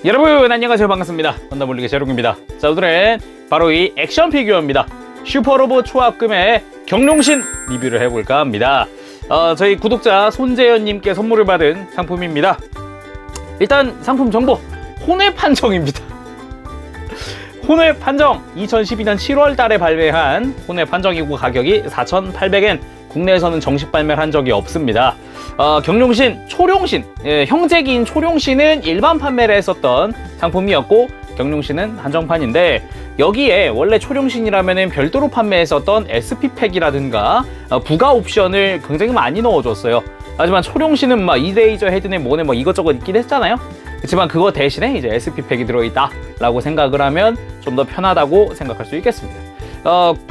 여러분 안녕하세요. 반갑습니다. 건담올리게 제롱입니다. 자, 오늘은 바로 이 액션 피규어입니다. 슈퍼로봇 초합금의 경룡신 리뷰를 해볼까 합니다. 저희 구독자 손재현님께 선물을 받은 상품입니다. 일단 상품 정보, 혼외 판정입니다. 혼외 판정 2012년 7월 달에 발매한 혼외 판정이고 가격이 4,800엔, 국내에서는 정식 발매를 한 적이 없습니다. 경룡신, 초룡신, 형제기인 초룡신은 일반 판매를 했었던 상품이었고 경룡신은 한정판인데, 여기에 원래 초룡신이라면 별도로 판매했었던 SP팩이라든가 부가 옵션을 굉장히 많이 넣어줬어요. 하지만 초룡신은 막 이레이저 헤드네 뭐네 뭐 이것저것 있긴 했잖아요. 그렇지만 그거 대신에 이제 SP팩이 들어있다 라고 생각을 하면 좀 더 편하다고 생각할 수 있겠습니다.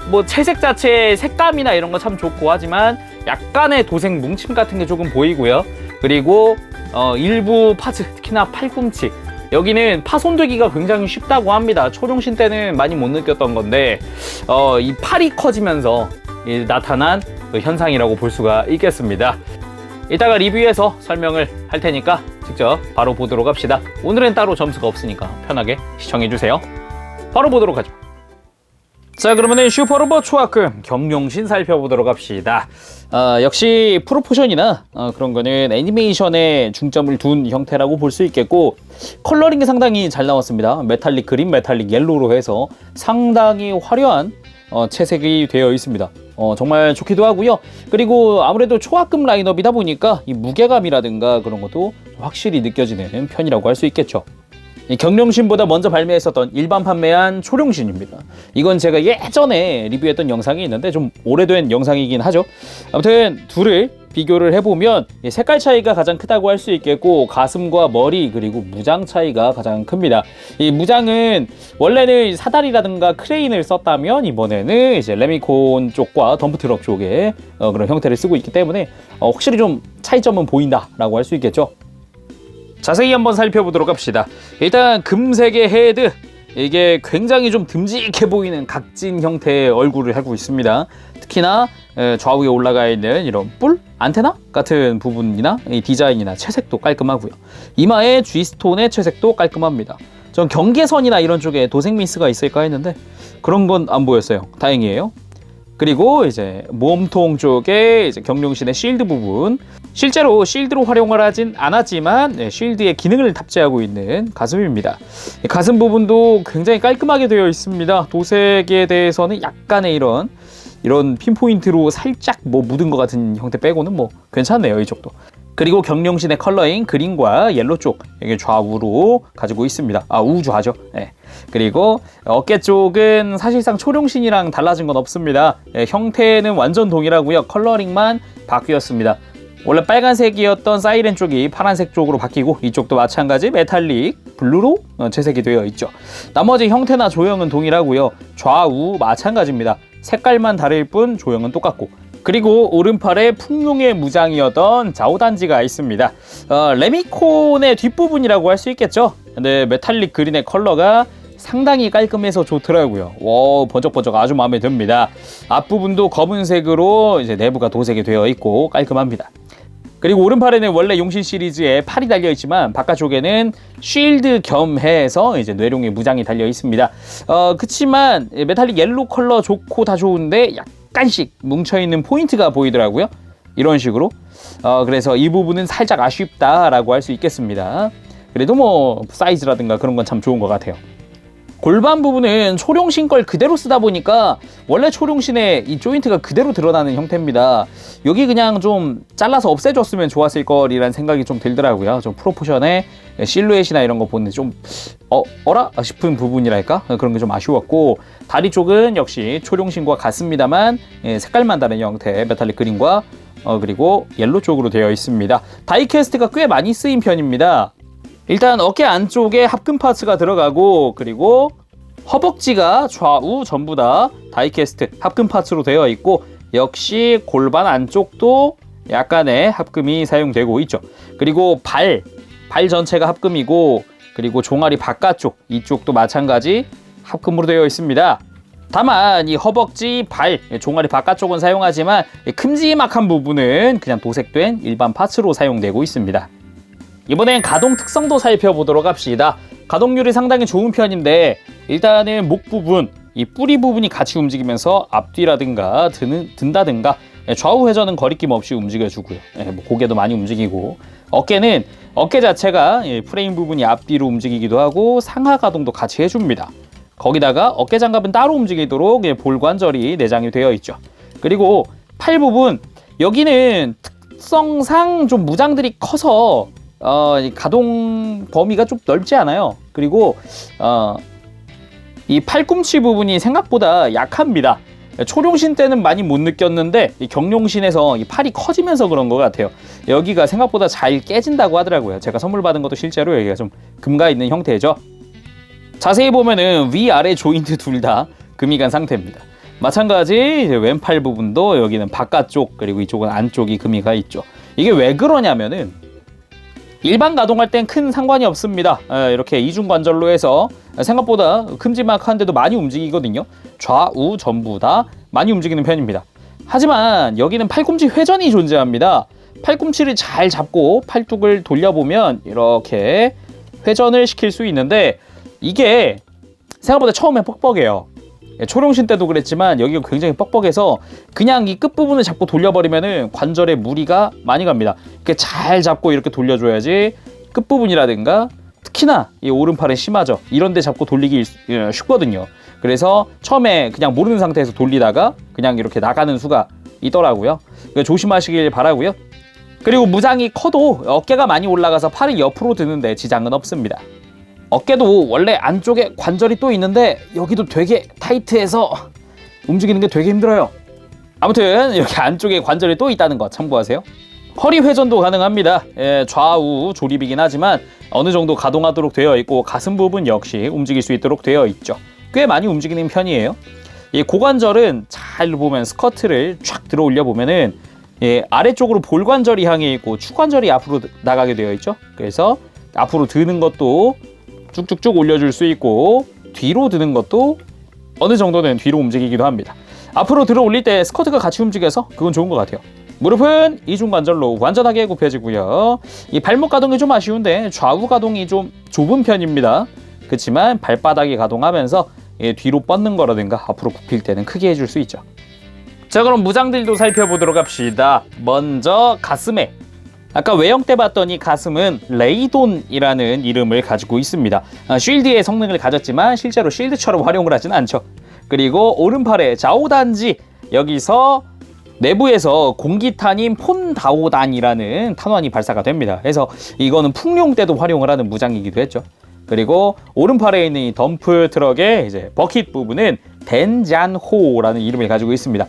뭐 채색 자체의 색감이나 이런 거 참 좋고, 하지만 약간의 도색 뭉침 같은 게 조금 보이고요. 그리고 일부 파츠, 특히나 팔꿈치, 여기는 파손되기가 굉장히 쉽다고 합니다. 초룡신 때는 많이 못 느꼈던 건데 이 팔이 커지면서 나타난 그 현상이라고 볼 수가 있겠습니다. 이따가 리뷰에서 설명을 할 테니까 직접 바로 보도록 합시다. 오늘은 따로 점수가 없으니까 편하게 시청해주세요. 바로 보도록 하죠. 자, 그러면은 슈퍼로봇 초합금 경룡신 살펴보도록 합시다. 역시 프로포션이나 그런 거는 애니메이션에 중점을 둔 형태라고 볼 수 있겠고, 컬러링이 상당히 잘 나왔습니다. 메탈릭 그린, 메탈릭 옐로우로 해서 상당히 화려한 채색이 되어 있습니다. 정말 좋기도 하고요. 그리고 아무래도 초합금 라인업이다 보니까 이 무게감이라든가 그런 것도 확실히 느껴지는 편이라고 할 수 있겠죠. 이 경룡신보다 먼저 발매했었던 일반 판매한 초룡신입니다. 이건 제가 예전에 리뷰했던 영상이 있는데 좀 오래된 영상이긴 하죠. 아무튼 둘을 비교를 해보면 색깔 차이가 가장 크다고 할 수 있겠고, 가슴과 머리 그리고 무장 차이가 가장 큽니다. 이 무장은 원래는 사다리라든가 크레인을 썼다면 이번에는 이제 레미콘 쪽과 덤프트럭 쪽에 그런 형태를 쓰고 있기 때문에 확실히 좀 차이점은 보인다라고 할 수 있겠죠. 자세히 한번 살펴보도록 합시다. 일단 금색의 헤드, 이게 굉장히 좀 듬직해 보이는 각진 형태의 얼굴을 하고 있습니다. 특히나 좌우에 올라가 있는 이런 뿔? 안테나? 같은 부분이나 이 디자인이나 채색도 깔끔하고요. 이마의 G스톤의 채색도 깔끔합니다. 전 경계선이나 이런 쪽에 도색 미스가 있을까 했는데 그런 건 안 보였어요. 다행이에요. 그리고 이제 몸통 쪽에 이제 경룡신의 실드 부분, 실제로 실드로 활용을 하진 않았지만 실드의 기능을 탑재하고 있는 가슴입니다. 가슴 부분도 굉장히 깔끔하게 되어 있습니다. 도색에 대해서는 약간의 이런 핀포인트로 살짝 뭐 묻은 것 같은 형태 빼고는 뭐 괜찮네요, 이 정도. 그리고 경룡신의 컬러인 그린과 옐로 쪽, 이게 좌우로 가지고 있습니다. 우좌죠. 네. 그리고 어깨 쪽은 사실상 초룡신이랑 달라진 건 없습니다. 형태는 완전 동일하고요. 컬러링만 바뀌었습니다. 원래 빨간색이었던 사이렌 쪽이 파란색 쪽으로 바뀌고, 이쪽도 마찬가지 메탈릭 블루로 채색이 되어 있죠. 나머지 형태나 조형은 동일하고요. 좌우 마찬가지입니다. 색깔만 다를 뿐 조형은 똑같고, 그리고 오른팔에 풍룡의 무장이었던 자오단지가 있습니다. 레미콘의 뒷부분이라고 할 수 있겠죠. 근데 메탈릭 그린의 컬러가 상당히 깔끔해서 좋더라고요. 번쩍번쩍 아주 마음에 듭니다. 앞부분도 검은색으로 이제 내부가 도색이 되어 있고 깔끔합니다. 그리고 오른팔에는 원래 용신 시리즈에 팔이 달려 있지만 바깥쪽에는 쉴드 겸해서 이제 뇌룡의 무장이 달려 있습니다. 그치만 메탈릭 옐로 컬러 좋고 다 좋은데 약간씩 뭉쳐있는 포인트가 보이더라고요. 이런 식으로. 그래서 이 부분은 살짝 아쉽다라고 할 수 있겠습니다. 그래도 뭐 사이즈라든가 그런 건 참 좋은 것 같아요. 골반 부분은 초룡신 걸 그대로 쓰다 보니까 원래 초룡신의 이 조인트가 그대로 드러나는 형태입니다. 여기 그냥 좀 잘라서 없애줬으면 좋았을 거리라는 생각이 좀 들더라고요. 좀 프로포션의 실루엣이나 이런 거 보는데 좀 어라? 싶은 부분이랄까? 그런 게 좀 아쉬웠고, 다리 쪽은 역시 초룡신과 같습니다만 색깔만 다른 형태 메탈릭 그린과 그리고 옐로 쪽으로 되어 있습니다. 다이캐스트가 꽤 많이 쓰인 편입니다. 일단 어깨 안쪽에 합금 파츠가 들어가고, 그리고 허벅지가 좌우 전부 다 다이캐스트 합금 파츠로 되어 있고, 역시 골반 안쪽도 약간의 합금이 사용되고 있죠. 그리고 발 전체가 합금이고, 그리고 종아리 바깥쪽 이쪽도 마찬가지 합금으로 되어 있습니다. 다만 이 허벅지, 발, 종아리 바깥쪽은 사용하지만 큼지막한 부분은 그냥 도색된 일반 파츠로 사용되고 있습니다. 이번엔 가동 특성도 살펴보도록 합시다. 가동률이 상당히 좋은 편인데 일단은 목 부분, 이 뿌리 부분이 같이 움직이면서 앞뒤라든가 든다든가 좌우 회전은 거리낌 없이 움직여주고요. 뭐 고개도 많이 움직이고 어깨는 어깨 자체가 프레임 부분이 앞뒤로 움직이기도 하고 상하 가동도 같이 해줍니다. 거기다가 어깨 장갑은 따로 움직이도록 볼 관절이 내장이 되어 있죠. 그리고 팔 부분, 여기는 특성상 좀 무장들이 커서 가동 범위가 좀 넓지 않아요. 그리고 이 팔꿈치 부분이 생각보다 약합니다. 초룡신 때는 많이 못 느꼈는데 이 경룡신에서 이 팔이 커지면서 그런 것 같아요. 여기가 생각보다 잘 깨진다고 하더라고요. 제가 선물 받은 것도 실제로 여기가 좀 금가 있는 형태죠. 자세히 보면은 위아래 조인트 둘 다 금이 간 상태입니다. 마찬가지 왼팔 부분도 여기는 바깥쪽 그리고 이쪽은 안쪽이 금이 가 있죠. 이게 왜 그러냐면은 일반 가동할 땐 큰 상관이 없습니다. 이렇게 이중관절로 해서 생각보다 큼지막한데도 많이 움직이거든요. 좌우 전부 다 많이 움직이는 편입니다. 하지만 여기는 팔꿈치 회전이 존재합니다. 팔꿈치를 잘 잡고 팔뚝을 돌려보면 이렇게 회전을 시킬 수 있는데 이게 생각보다 처음에 뻑뻑해요. 초룡신 때도 그랬지만 여기가 굉장히 뻑뻑해서 그냥 이 끝부분을 잡고 돌려버리면은 관절에 무리가 많이 갑니다. 이렇게 잘 잡고 이렇게 돌려줘야지 끝부분이라든가 특히나 이 오른팔은 심하죠. 이런 데 잡고 돌리기 쉽거든요. 그래서 처음에 그냥 모르는 상태에서 돌리다가 그냥 이렇게 나가는 수가 있더라고요. 조심하시길 바라고요. 그리고 무장이 커도 어깨가 많이 올라가서 팔이 옆으로 드는데 지장은 없습니다. 어깨도 원래 안쪽에 관절이 또 있는데 여기도 되게 타이트해서 움직이는 게 되게 힘들어요. 아무튼 이렇게 안쪽에 관절이 또 있다는 거 참고하세요. 허리 회전도 가능합니다. 좌우 조립이긴 하지만 어느 정도 가동하도록 되어 있고 가슴 부분 역시 움직일 수 있도록 되어 있죠. 꽤 많이 움직이는 편이에요. 이 고관절은 잘 보면 스커트를 쫙 들어 올려 보면은 아래쪽으로 볼관절이 향해 있고 축관절이 앞으로 나가게 되어 있죠. 그래서 앞으로 드는 것도 쭉쭉쭉 올려줄 수 있고 뒤로 드는 것도 어느 정도는 뒤로 움직이기도 합니다. 앞으로 들어 올릴 때 스커트가 같이 움직여서 그건 좋은 것 같아요. 무릎은 이중관절로 완전하게 굽혀지고요. 이 발목 가동이 좀 아쉬운데 좌우 가동이 좀 좁은 편입니다. 그렇지만 발바닥이 가동하면서 뒤로 뻗는 거라든가 앞으로 굽힐 때는 크게 해줄 수 있죠. 자, 그럼 무장들도 살펴보도록 합시다. 먼저 가슴에, 아까 외형 때 봤더니 가슴은 레이돈이라는 이름을 가지고 있습니다. 쉴드의 성능을 가졌지만 실제로 쉴드처럼 활용을 하진 않죠. 그리고 오른팔에 좌우단지, 여기서 내부에서 공기탄인 폰다오단이라는 탄환이 발사가 됩니다. 그래서 이거는 풍룡 때도 활용을 하는 무장이기도 했죠. 그리고 오른팔에 있는 이 덤프 트럭의 이제 버킷 부분은 덴잔호라는 이름을 가지고 있습니다.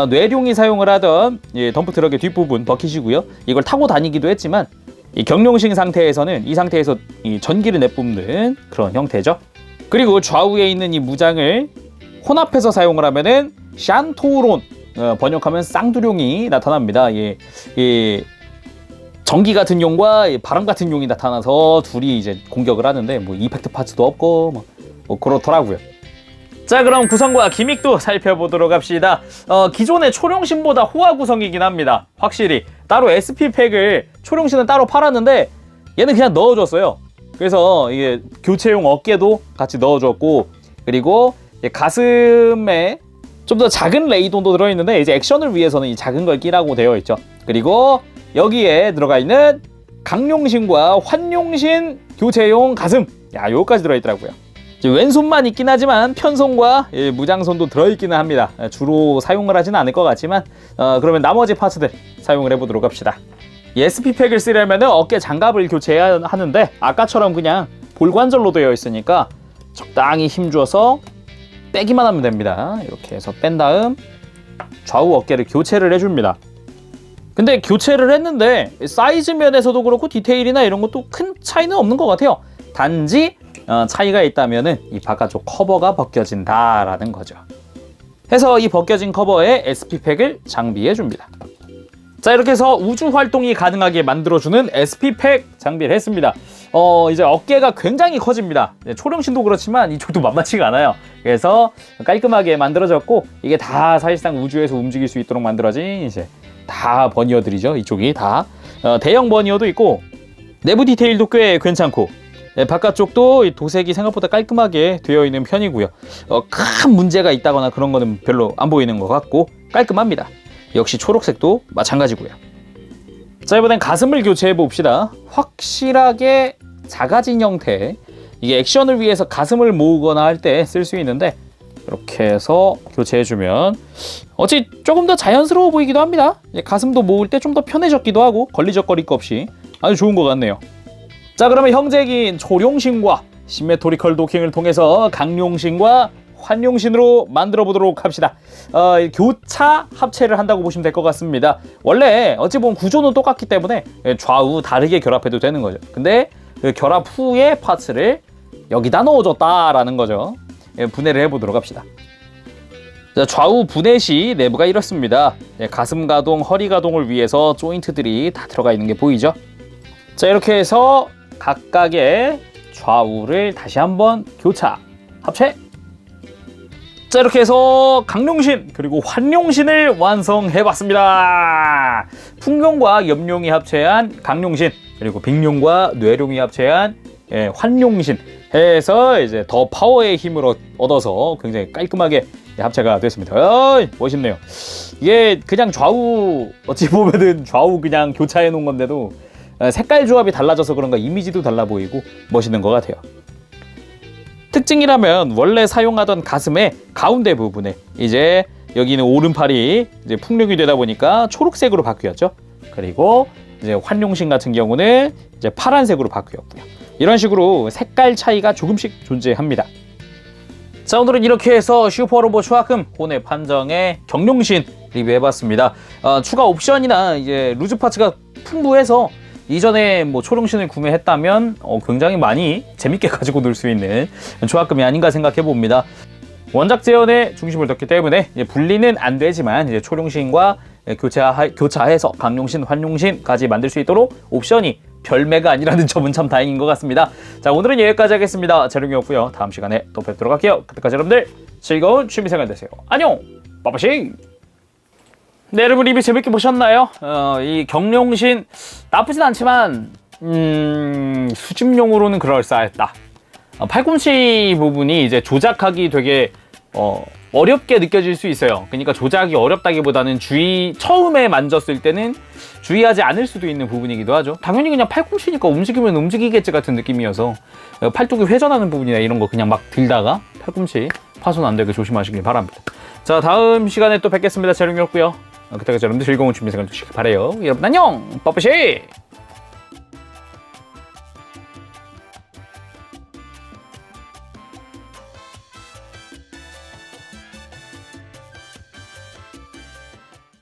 뇌룡이 사용을 하던 덤프 트럭의 뒷부분 버킷이고요. 이걸 타고 다니기도 했지만 이 경룡식 상태에서는 이 상태에서 이 전기를 내뿜는 그런 형태죠. 그리고 좌우에 있는 이 무장을 혼합해서 사용을 하면은 샨토론, 번역하면 쌍두룡이 나타납니다. 전기 같은 용과 바람 같은 용이 나타나서 둘이 이제 공격을 하는데 뭐 이펙트 파츠도 없고 뭐 그렇더라고요. 자, 그럼 구성과 기믹도 살펴보도록 합시다. 기존의 초룡신보다 호화 구성이긴 합니다. 확실히 따로 SP팩을 초룡신은 따로 팔았는데 얘는 그냥 넣어줬어요. 그래서 이게 교체용 어깨도 같이 넣어줬고, 그리고 가슴에 좀 더 작은 레이돈도 들어있는데 이제 액션을 위해서는 이 작은 걸 끼라고 되어 있죠. 그리고 여기에 들어가 있는 강룡신과 환룡신 교체용 가슴, 요거까지 들어있더라고요. 왼손만 있긴 하지만 편손과 무장손도 들어있기는 합니다. 주로 사용을 하지는 않을 것 같지만 그러면 나머지 파츠들 사용을 해보도록 합시다. 이 SP팩을 쓰려면 어깨 장갑을 교체해야 하는데 아까처럼 그냥 볼관절로 되어 있으니까 적당히 힘줘서 빼기만 하면 됩니다. 이렇게 해서 뺀 다음 좌우 어깨를 교체를 해줍니다. 근데 교체를 했는데 사이즈 면에서도 그렇고 디테일이나 이런 것도 큰 차이는 없는 것 같아요. 단지 차이가 있다면은 이 바깥쪽 커버가 벗겨진다라는 거죠. 해서 이 벗겨진 커버에 SP팩을 장비해 줍니다. 자, 이렇게 해서 우주 활동이 가능하게 만들어주는 SP팩 장비를 했습니다. 이제 어깨가 굉장히 커집니다. 초룡신도 그렇지만 이쪽도 만만치가 않아요. 그래서 깔끔하게 만들어졌고, 이게 다 사실상 우주에서 움직일 수 있도록 만들어진 이제 다 버니어들이죠. 이쪽이 다 대형 버니어도 있고 내부 디테일도 꽤 괜찮고 바깥쪽도 이 도색이 생각보다 깔끔하게 되어 있는 편이고요. 큰 문제가 있다거나 그런 거는 별로 안 보이는 것 같고 깔끔합니다. 역시 초록색도 마찬가지고요. 자, 이번엔 가슴을 교체해 봅시다. 확실하게 작아진 형태. 이게 액션을 위해서 가슴을 모으거나 할 때 쓸 수 있는데 이렇게 해서 교체해주면 어찌 조금 더 자연스러워 보이기도 합니다. 가슴도 모을 때 좀 더 편해졌기도 하고 걸리적거릴 거 없이 아주 좋은 것 같네요. 자, 그러면 형제긴 초룡신과 시메토리컬 도킹을 통해서 강룡신과 환룡신으로 만들어 보도록 합시다. 교차 합체를 한다고 보시면 될 것 같습니다. 원래 어찌 보면 구조는 똑같기 때문에 좌우 다르게 결합해도 되는 거죠. 근데 그 결합 후에 파츠를 여기다 넣어줬다라는 거죠. 분해를 해보도록 합시다. 자, 좌우 분해 시 내부가 이렇습니다. 가슴 가동, 허리 가동을 위해서 조인트들이 다 들어가 있는 게 보이죠? 자, 이렇게 해서 각각의 좌우를 다시 한번 교차, 합체. 자, 이렇게 해서 강룡신 그리고 환룡신을 완성해봤습니다. 풍룡과 염룡이 합체한 강룡신 그리고 빅룡과 뇌룡이 합체한 환룡신 해서 이제 더 파워의 힘을 얻어서 굉장히 깔끔하게 합체가 됐습니다. 멋있네요. 이게 그냥 좌우 어찌 보면은 좌우 그냥 교차해 놓은 건데도 색깔 조합이 달라져서 그런가 이미지도 달라 보이고 멋있는 것 같아요. 특징이라면 원래 사용하던 가슴의 가운데 부분에 이제 여기는 오른팔이 이제 풍룡이 되다 보니까 초록색으로 바뀌었죠. 그리고 이제 환룡신 같은 경우는 이제 파란색으로 바뀌었고요. 이런 식으로 색깔 차이가 조금씩 존재합니다. 자, 오늘은 이렇게 해서 슈퍼로봇 초합금 혼의 판정의 경룡신 리뷰해봤습니다. 추가 옵션이나 이제 루즈 파츠가 풍부해서 이전에 뭐 초룡신을 구매했다면 굉장히 많이 재밌게 가지고 놀 수 있는 조합금이 아닌가 생각해 봅니다. 원작 재현에 중심을 뒀기 때문에 이제 분리는 안 되지만 이제 초룡신과 교차해서 강룡신, 환룡신까지 만들 수 있도록 옵션이 별매가 아니라는 점은 참 다행인 것 같습니다. 자, 오늘은 여기까지 하겠습니다. 재룡이었고요. 다음 시간에 또 뵙도록 할게요. 그때까지 여러분들 즐거운 취미생활 되세요. 안녕! 빠빠싱! 네, 여러분 리뷰 재밌게 보셨나요? 이 경룡신 나쁘진 않지만 수집용으로는 그럴싸했다. 팔꿈치 부분이 이제 조작하기 되게 어렵게 느껴질 수 있어요. 그러니까 조작이 어렵다기보다는 처음에 만졌을 때는 주의하지 않을 수도 있는 부분이기도 하죠. 당연히 그냥 팔꿈치니까 움직이면 움직이겠지 같은 느낌이어서 팔뚝이 회전하는 부분이나 이런 거 그냥 막 들다가 팔꿈치 파손 안 되게 조심하시길 바랍니다. 자, 다음 시간에 또 뵙겠습니다. 재룡이었고요. 그때까지 여러분들 즐거운 취미생활 되시길 바래요. 여러분 안녕! 빠빠시!